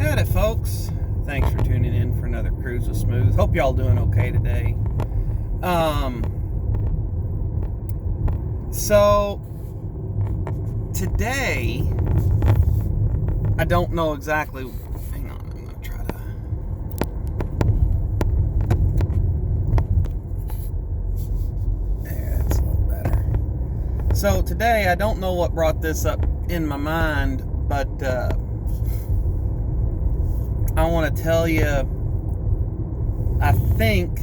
Howdy, folks. Thanks for tuning in for another Cruise with Smooth. Hope y'all doing okay today. So today, I don't know exactly. Hang on, I'm gonna try to. There, that's a little better. So today, I don't know what brought this up in my mind, but I want to tell you, I think,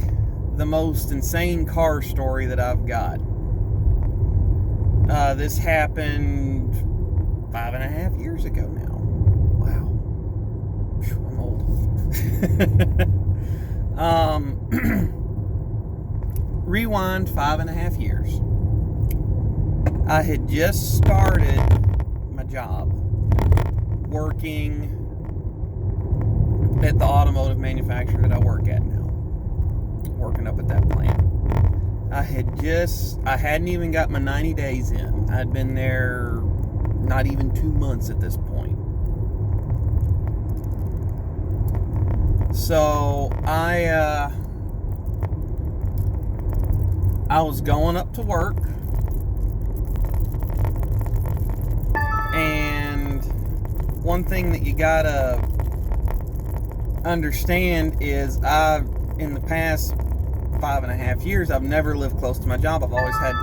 the most insane car story that I've got. This happened 5.5 years ago now. Wow. I'm old. Rewind 5.5 years. I had just started my job working at the automotive manufacturer that I work at now. Working up at that plant. I hadn't even got my 90 days in. I'd been there not even 2 months at this point. So I was going up to work, and one thing that you gotta understand is in the past 5.5 years, I've never lived close to my job. I've always had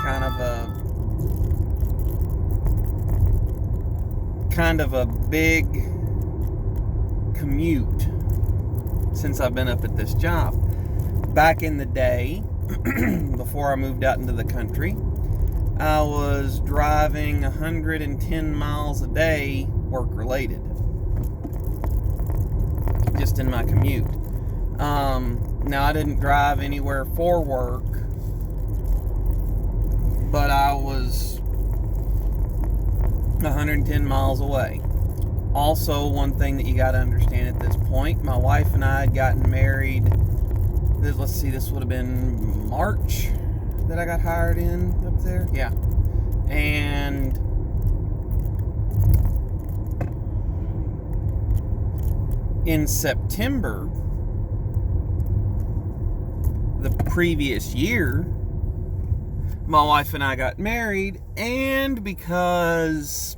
kind of a big commute since I've been up at this job. Back in the day, before I moved out into the country, I was driving 110 miles a day work related, just in my commute. Now, I didn't drive anywhere for work, but I was 110 miles away. Also, one thing that you got to understand at this point, my wife and I had gotten married. This would have been March that I got hired in up there. Yeah. And in September, the previous year, my wife and I got married, and because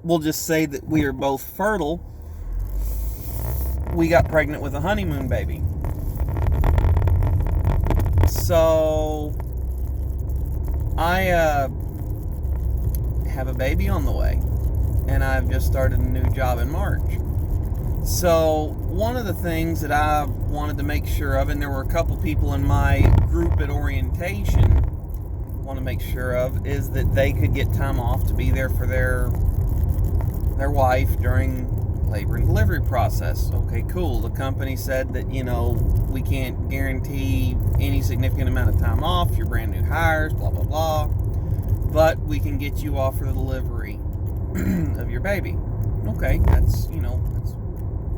we'll just say that we are both fertile, we got pregnant with a honeymoon baby. So I have a baby on the way, and I've just started a new job in March. So one of the things that I wanted to make sure of, and there were a couple people in my group at orientation want to make sure of, is that they could get time off to be there for their wife during labor and delivery process. Okay, cool. The company said that, we can't guarantee any significant amount of time off. You're brand new hires, blah, blah, blah. But we can get you off for the delivery of your baby. Okay, that's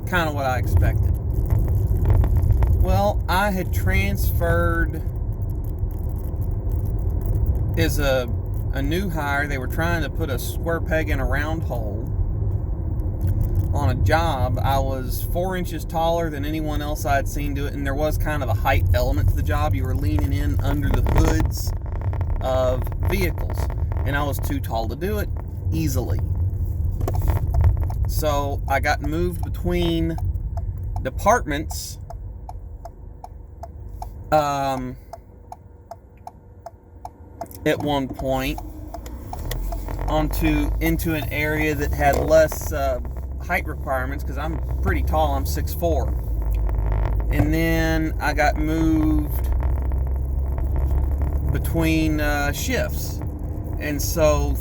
kind of what I expected. Well, I had transferred as a new hire. They were trying to put a square peg in a round hole on a job. I was 4 inches taller than anyone else I'd seen do it, and there was kind of a height element to the job. You were leaning in under the hoods of vehicles, and I was too tall to do it easily. So I got moved between departments at one point into an area that had less height requirements, because I'm pretty tall. I'm 6'4". And then I got moved between shifts, and so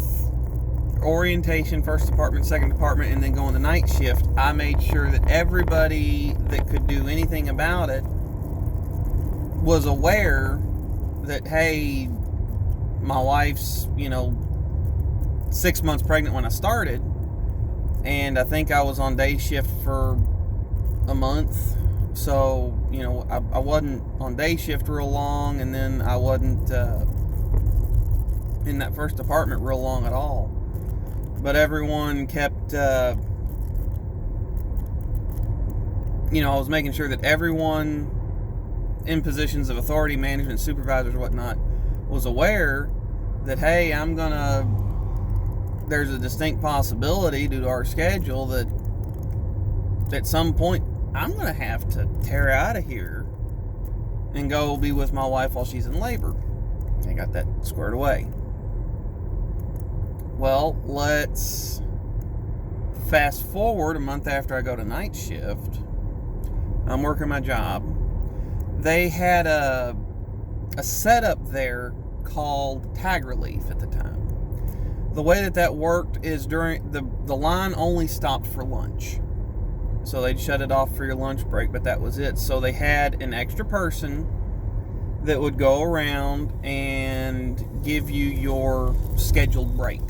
orientation, first department, second department, and then going to night shift, I made sure that everybody that could do anything about it was aware that, hey, my wife's 6 months pregnant when I started, and I think I was on day shift for a month. So, I wasn't on day shift real long, and then I wasn't in that first department real long at all. But everyone kept I was making sure that everyone in positions of authority, management, supervisors, whatnot, was aware that, hey, there's a distinct possibility due to our schedule that at some point I'm going to have to tear out of here and go be with my wife while she's in labor. I got that squared away. Well, let's fast forward a month after I go to night shift. I'm working my job. They had a setup there called tag relief at the time. The way that worked is during the line only stopped for lunch. So they'd shut it off for your lunch break, but that was it. So they had an extra person that would go around and give you your scheduled break.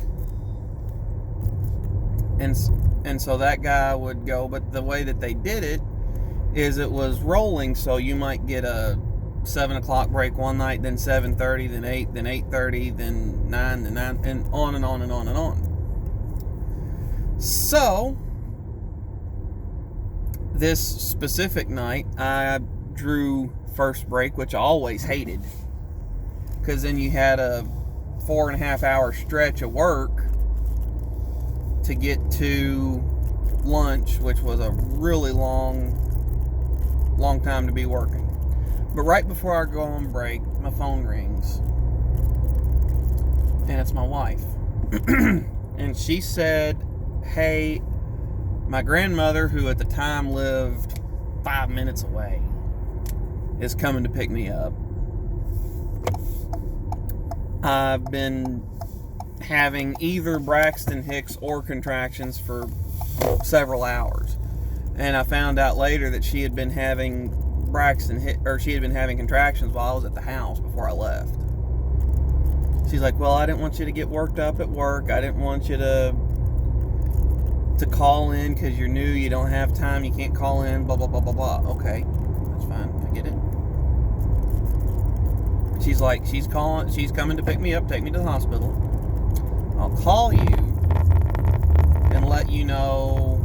And so that guy would go, but the way that they did it is it was rolling, so you might get a 7 o'clock break one night, then 7:30, then 8, then 8:30, then 9, then 9, and on and on and on and on. So this specific night, I drew first break, which I always hated, because then you had a 4.5 hour stretch of work to get to lunch, which was a really long time to be working. But right before I go on break, my phone rings, and it's my wife. And she said, hey, my grandmother, who at the time lived 5 minutes away, is coming to pick me up. I've been having either Braxton Hicks or contractions for several hours, and I found out later that she had been having contractions while I was at the house before I left. She's like, well, I didn't want you to get worked up at work. I didn't want you to call in because you're new, you don't have time, you can't call in, blah, blah, blah, blah, blah. Okay, that's fine, I get it. She's like, she's coming to pick me up, take me to the hospital. I'll call you and let you know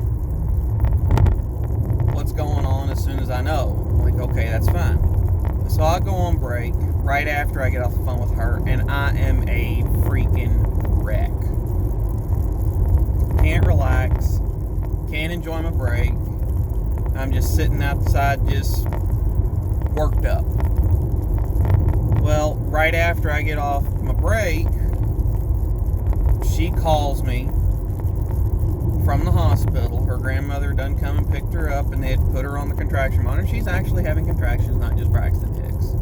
what's going on as soon as I know. I'm like, okay, that's fine. So I go on break right after I get off the phone with her, and I am a freaking wreck. Can't relax, can't enjoy my break. I'm just sitting outside, just worked up. Well, right after I get off my break, she calls me from the hospital. Her grandmother done come and picked her up, and they had put her on the contraction monitor. She's actually having contractions, not just Braxton Hicks.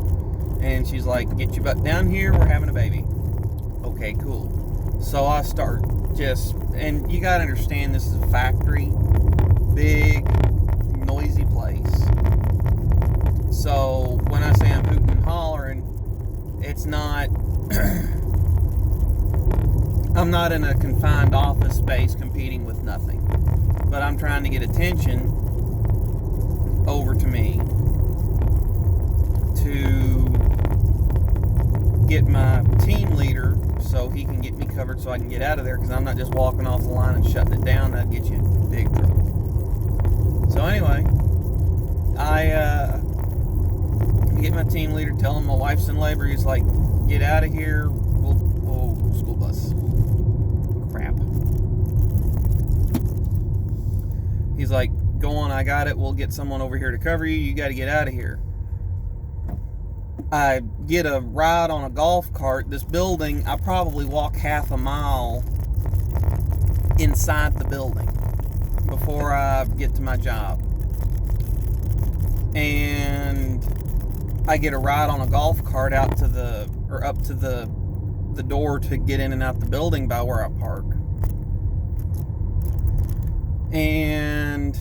And she's like, get your butt down here, we're having a baby. Okay, cool. So I start and you gotta understand, this is a factory, big, noisy place. So when I say I'm hooting and hollering, it's not, I'm not in a confined office space competing with nothing, but I'm trying to get attention over to me to get my team leader so he can get me covered so I can get out of there, because I'm not just walking off the line and shutting it down. That'd get you in big trouble. So anyway, I get my team leader, tell him my wife's in labor. He's like, get out of here. We'll school bus. Crap. He's like, go on, I got it. We'll get someone over here to cover you. You got to get out of here. I get a ride on a golf cart. This building, I probably walk half a mile inside the building before I get to my job. And I get a ride on a golf cart up to the door to get in and out the building by where I park. And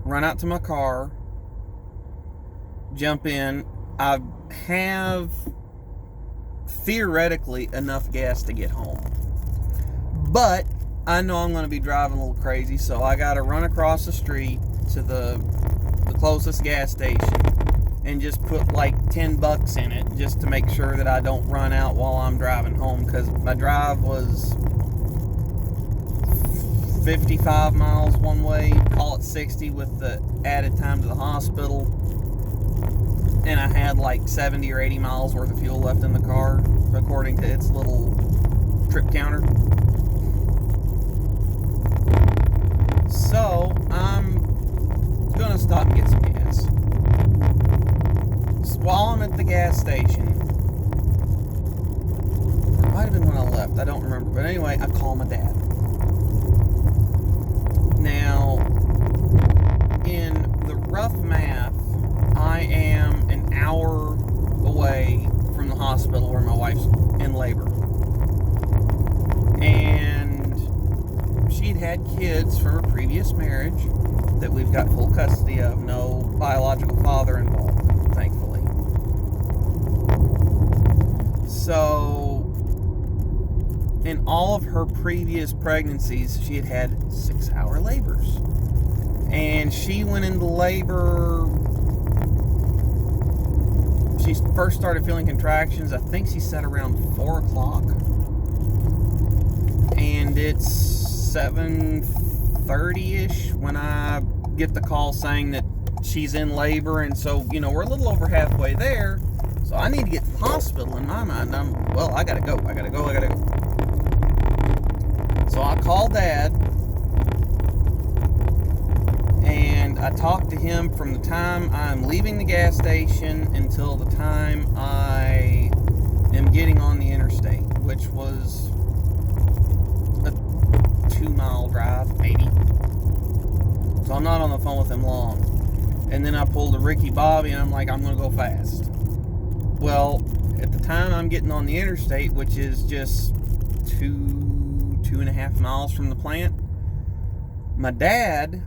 run out to my car, jump in. I have theoretically enough gas to get home, but I know I'm going to be driving a little crazy, so I got to run across the street to the closest gas station and just put like $10 in it just to make sure that I don't run out while I'm driving home, because my drive was 55 miles one way, call it 60 with the added time to the hospital. And I had like 70 or 80 miles worth of fuel left in the car, according to its little trip counter. So, I'm gonna stop and get some gas. So while I'm at the gas station, or it might have been when I left, I don't remember. But anyway, I call my dad. Now, in the rough math, I am an hour away from the hospital where my wife's in labor. And she'd had kids from her previous marriage that we've got full custody of. No biological father involved, thankfully. So, in all of her previous pregnancies, she had had 6-hour labors. And she went into labor. She first started feeling contractions, I think she said around 4 o'clock. And it's 7:30-ish when I get the call saying that she's in labor. And so, we're a little over halfway there. So I need to get to the hospital in my mind. I gotta go. So I call Dad. And I talked to him from the time I'm leaving the gas station until the time I am getting on the interstate, which was a 2-mile drive, maybe. So I'm not on the phone with him long. And then I pulled a Ricky Bobby, and I'm like, I'm going to go fast. Well, at the time I'm getting on the interstate, which is just 2.5 miles from the plant, my dad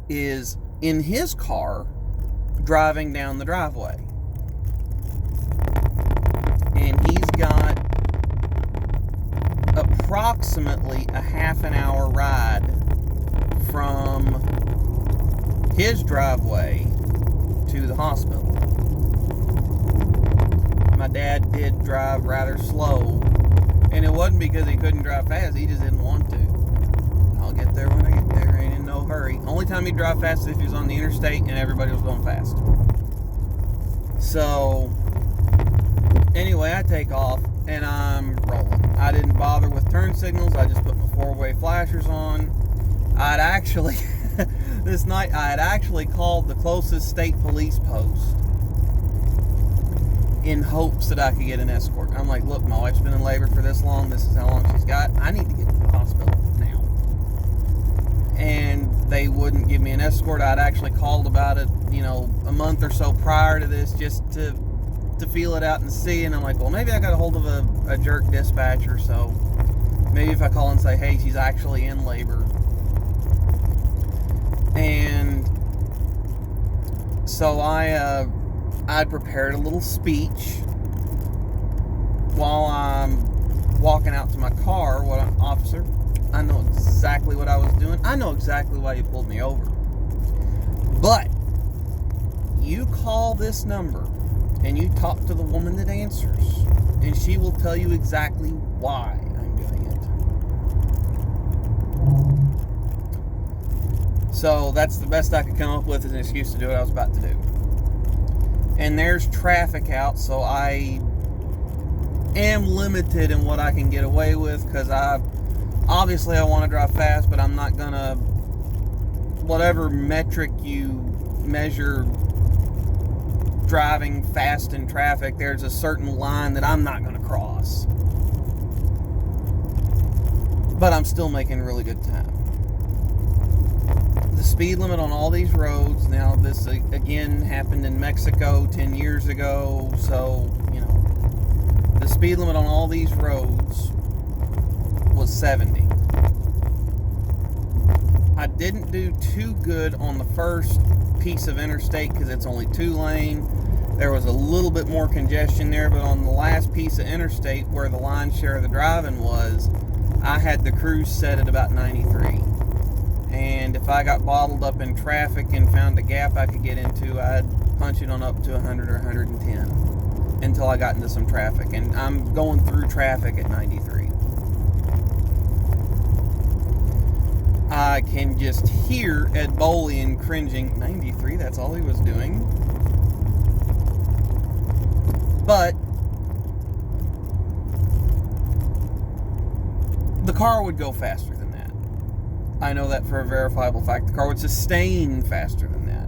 is in his car driving down the driveway. And he's got approximately a half an hour ride from his driveway to the hospital. My dad did drive rather slow, and it wasn't because he couldn't drive fast, he just didn't want to. I'll get there when I get there, ain't in no hurry. Only time he'd drive fast is if he was on the interstate and everybody was going fast. So, anyway, I take off and I'm rolling. I didn't bother with turn signals, I just put my 4-way flashers on. This night, I had actually called the closest state police post in hopes that I could get an escort. I'm like, look, my wife's been in labor for this long, this is how long she's got, I need to get to the hospital now. And they wouldn't give me an escort. I'd actually called about it, a month or so prior to this just to feel it out and see, and I'm like, well, maybe I got a hold of a jerk dispatcher, so maybe if I call and say, hey, she's actually in labor. And so I'd prepared a little speech while I'm walking out to my car. What an officer, I know exactly what I was doing. I know exactly why you pulled me over. But you call this number and you talk to the woman that answers, and she will tell you exactly why I'm doing it. So that's the best I could come up with as an excuse to do what I was about to do. And there's traffic out, so I am limited in what I can get away with, because I want to drive fast, but I'm not gonna, whatever metric you measure driving fast in traffic, there's a certain line that I'm not gonna cross. But I'm still making really good time. The speed limit on all these roads, now this again happened in Mexico 10 years ago, so, the speed limit on all these roads was 70. I didn't do too good on the first piece of interstate because it's only 2-lane. There was a little bit more congestion there, but on the last piece of interstate where the lion's share of the driving was, I had the cruise set at about 93. And if I got bottled up in traffic and found a gap I could get into, I'd punch it on up to 100 or 110 until I got into some traffic. And I'm going through traffic at 93. I can just hear Ed Bolian cringing. 93, that's all he was doing. But the car would go faster than that. I know that for a verifiable fact. The car would sustain faster than that.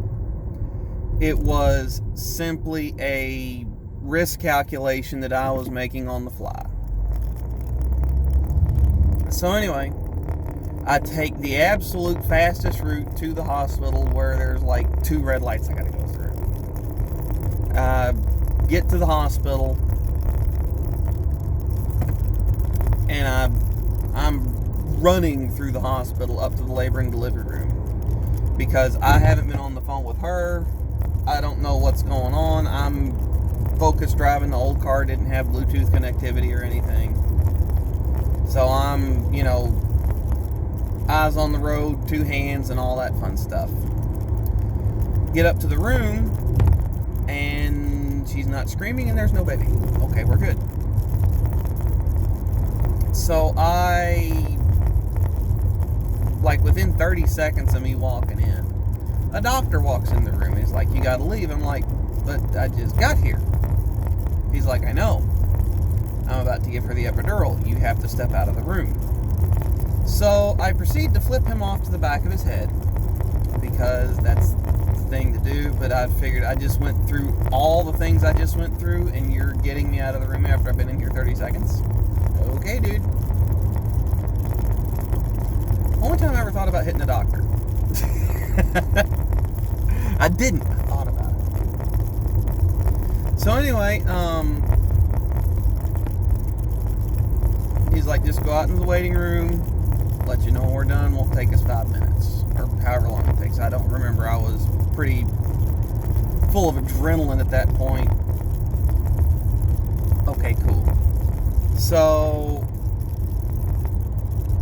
It was simply a risk calculation that I was making on the fly. So anyway, I take the absolute fastest route to the hospital where there's like 2 red lights I gotta go through. Get to the hospital, and I'm running through the hospital up to the labor and delivery room because I haven't been on the phone with her. I don't know what's going on. I'm focused driving. The old car didn't have Bluetooth connectivity or anything. So I'm, eyes on the road, 2 hands, and all that fun stuff. Get up to the room, and she's not screaming, and there's no baby. Okay, we're good. So within 30 seconds of me walking in, a doctor walks in the room. He's like, "You gotta leave." I'm like, "But I just got here." He's like, "I know. I'm about to give her the epidural. You have to step out of the room." So I proceed to flip him off to the back of his head because that's the thing to do. But I figured I just went through all the things I just went through, and you're getting me out of the room after I've been in here 30 seconds. Okay, dude. Only time I ever thought about hitting a doctor. I didn't. I thought about it. So anyway, he's like, "Just go out into the waiting room. Let you know when we're done. Won't take us 5 minutes." Or however long it takes. I don't remember. I was pretty full of adrenaline at that point. Okay, cool. So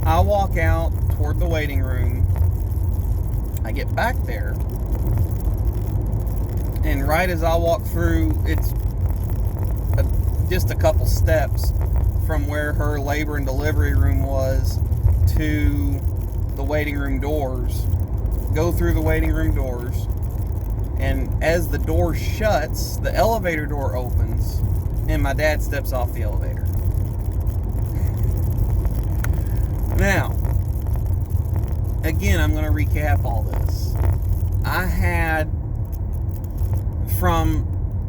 I walk out toward the waiting room. I get back there, and right as I walk through, it's just a couple steps from where her labor and delivery room was to the waiting room doors. Go through the waiting room doors, and as the door shuts, the elevator door opens, and my dad steps off the elevator. Now, again, I'm going to recap all this. I had, from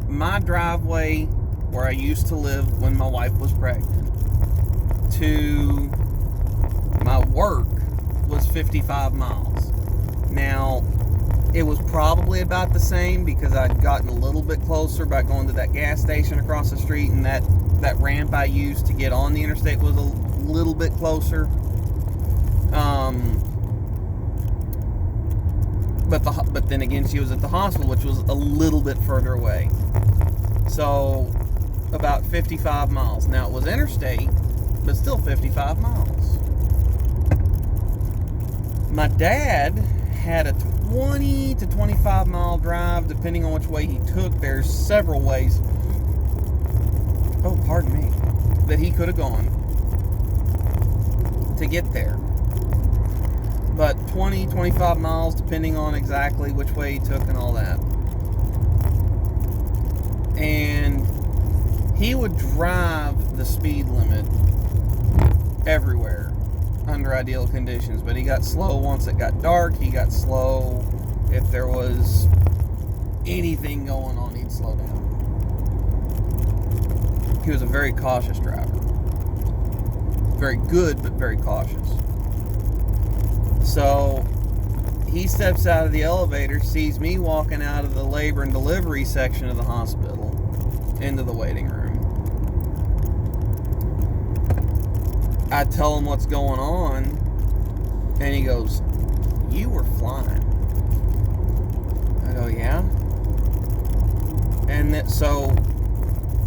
my driveway where I used to live when my wife was pregnant to my work was 55 miles. Now, it was probably about the same because I'd gotten a little bit closer by going to that gas station across the street, and that ramp I used to get on the interstate was a little bit closer. But then again, she was at the hospital, which was a little bit further away. So, about 55 miles. Now, it was interstate, but still 55 miles. My dad had a 20 to 25 mile drive, depending on which way he took. There's several ways, that he could have gone to get there. But 20, 25 miles, depending on exactly which way he took and all that. And he would drive the speed limit everywhere under ideal conditions. But he got slow once it got dark. He got slow if there was anything going on, he'd slow down. He was a very cautious driver. Very good, but very cautious. So he steps out of the elevator, sees me walking out of the labor and delivery section of the hospital into the waiting room. I tell him what's going on, and he goes, "You were flying." I go, "Yeah." And so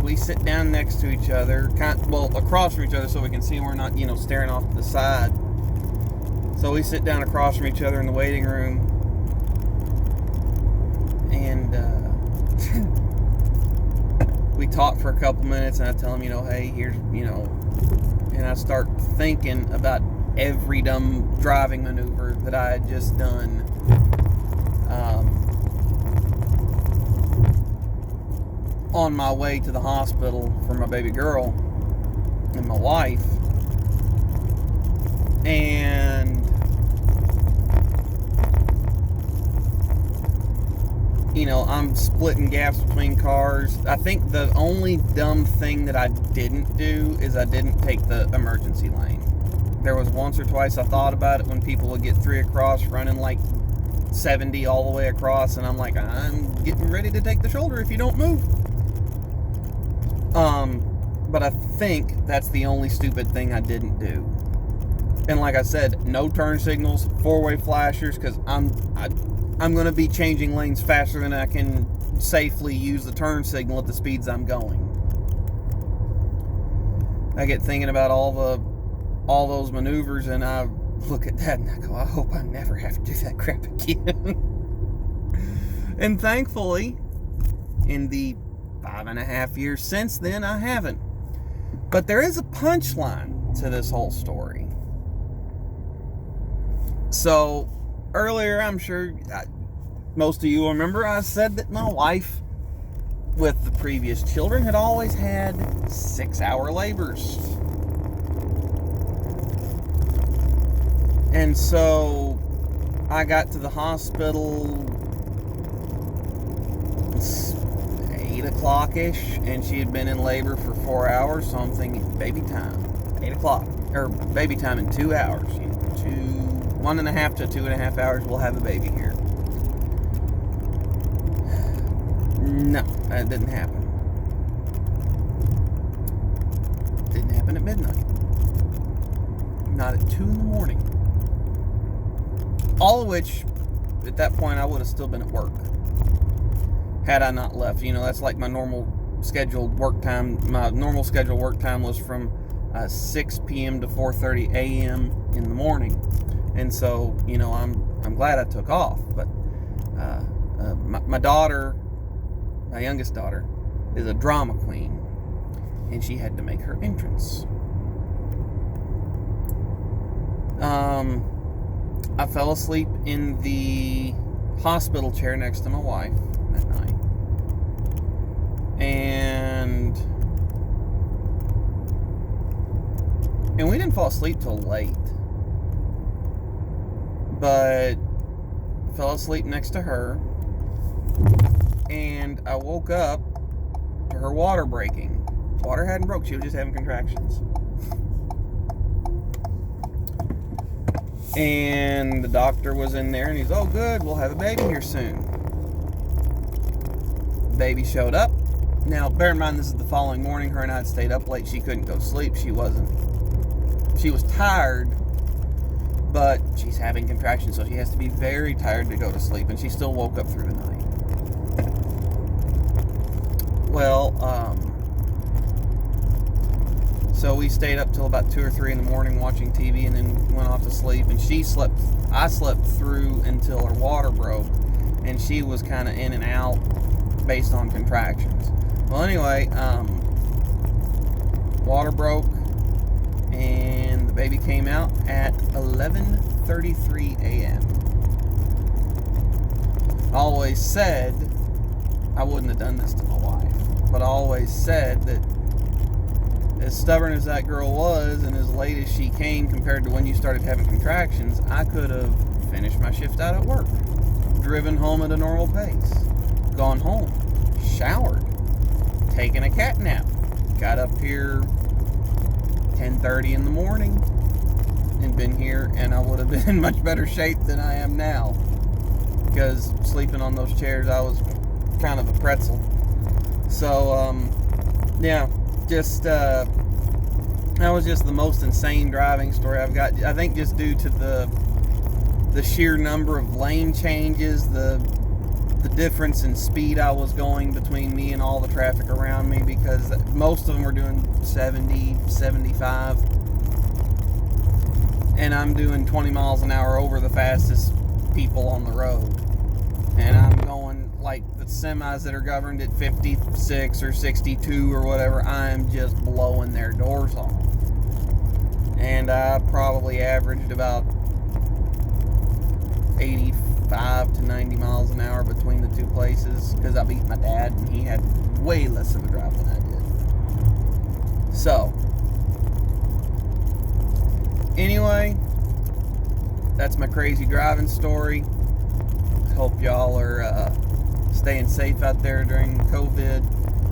we sit down next to each other, across from each other, so we can see we're not, staring off to the side. So we sit down across from each other in the waiting room, and we talk for a couple minutes, and I tell him, "Hey, here's, and I start thinking about every dumb driving maneuver that I had just done. On my way to the hospital for my baby girl and my wife. And I'm splitting gaps between cars. I think the only dumb thing that I didn't do is I didn't take the emergency lane. There was once or twice I thought about it when people would get 3 across running like 70 all the way across, and I'm like, I'm getting ready to take the shoulder if you don't move. But I think that's the only stupid thing I didn't do. And like I said, no turn signals, 4-way flashers, because I'm going to be changing lanes faster than I can safely use the turn signal at the speeds I'm going. I get thinking about all those maneuvers, and I look at that and I go, I hope I never have to do that crap again. And thankfully, in the 5.5 years since then, I haven't. But there is a punchline to this whole story. So, earlier, I'm sure most of you will remember, I said that my wife, with the previous children, had always had 6-hour labors. And so, I got to the hospital 8 o'clock-ish, and she had been in labor for 4 hours, so I'm thinking, baby time, 8 o'clock, or baby time in 2 hours, 1.5 to 2.5 hours, we'll have a baby here. No, that didn't happen. Didn't happen at midnight. Not at 2 in the morning. All of which, at that point, I would have still been at work had I not left. That's like my normal scheduled work time. My normal scheduled work time was from 6 p.m. to 4:30 a.m. in the morning. And so, I'm glad I took off. But my daughter, my youngest daughter, is a drama queen, and she had to make her entrance. I fell asleep in the hospital chair next to my wife that night. And we didn't fall asleep till late. But fell asleep next to her, and I woke up to her water breaking. Water hadn't broke, she was just having contractions. And the doctor was in there, and he's, oh good, we'll have a baby here soon. Baby showed up. Now, bear in mind, this is the following morning. Her and I had stayed up late. She couldn't go to sleep. She was tired, but she's having contractions, so she has to be very tired to go to sleep, and she still woke up through the night. Well, so we stayed up till about 2 or 3 in the morning watching TV, and then went off to sleep, and I slept through until her water broke, and she was kind of in and out based on contractions. Well, anyway, water broke, and the baby came out at 11:33 a.m. I always said, I wouldn't have done this to my wife, but I always said that as stubborn as that girl was, and as late as she came compared to when you started having contractions, I could have finished my shift out at work, driven home at a normal pace, gone home, showered, taken a cat nap, got up here 10:30 in the morning, and been here, and I would have been in much better shape than I am now, because sleeping on those chairs, I was kind of a pretzel. So, yeah, just, that was just the most insane driving story I've got. I think just due to the sheer number of lane changes, the difference in speed I was going between me and all the traffic around me, because most of them were doing 70, 75, and I'm doing 20 miles an hour over the fastest people on the road, and I'm going like the semis that are governed at 56 or 62 or whatever. I'm just blowing their doors off. and I probably averaged about 85 to 90 miles an hour between the two places, because I beat my dad and he had way less of a drive than I did. So anyway, that's my crazy driving story. Hope y'all are staying safe out there during COVID.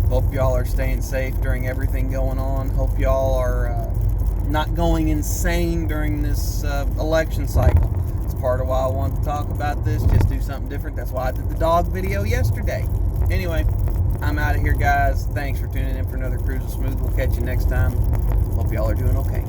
Hope y'all are staying safe during everything going on. Hope y'all are not going insane during this election cycle. It's part of why I wanted to talk about this, just do something different. That's why I did the dog video yesterday. Anyway, I'm out of here, guys. Thanks for tuning in for another Cruising Smooth. We'll catch you next time. Hope y'all are doing okay.